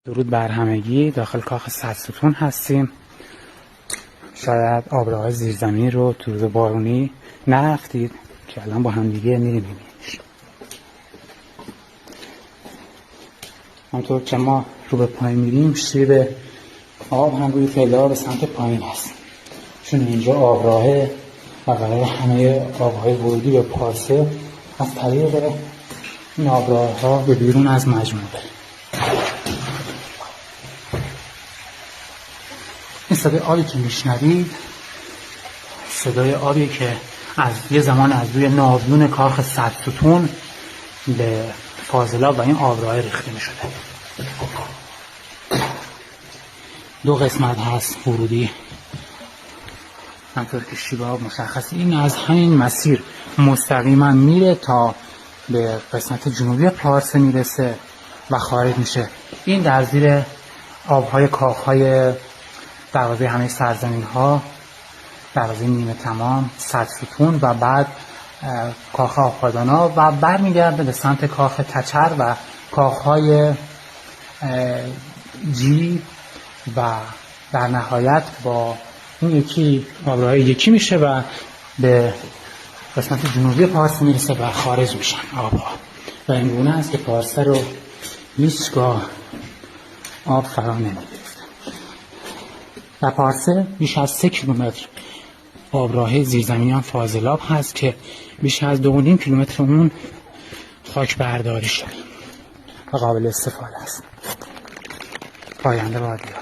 درود بر همگی. داخل کاخ صدستون هستیم. شاید آبراهای زیرزمینی رو تو روز بارونی نرفتید که الان با هم دیگه میریم ببینیمش. همطور که ما رو به پایین میریم، شیب آب هم روی پله به سمت پایین هست، چون اینجا آبراهه و قرار همه آبهای ورودی به پارسه از طریق این آبراه ها به بیرون از مجموعه بره. این صدای آبی که میشنوید صدای آبی که از یه زمان از روی ناودون کاخ صدستون به فاضلاب و این آبراه ریخته میشده. دو قسمت هست ورودی، همطور که شیب آب مشخصه. این از همین مسیر مستقیما میره تا به قسمت جنوبی پارسه میرسه و خارج میشه. این در زیر آبهای کاخهای دروازه همه سرزمین ها، دروازه نیمه تمام، صدستون و بعد کاخ آبادانا و برمیگرده به سمت کاخ تچر و کاخهای جی و در نهایت با اون یکی آبراه یکی میشه و به قسمت جنوبی پارسه میرسه و خارج میشن آبها. و این گونه است که پارسه رو هیچگاه آب فرا نمیگیره. در پارسه بیش از 3 کیلومتر آبراه زیرزمینی فاضلاب هست که بیش از 2.5 کیلومتر اون خاک برداری شده و قابل استفاده است. پاینده بادیان.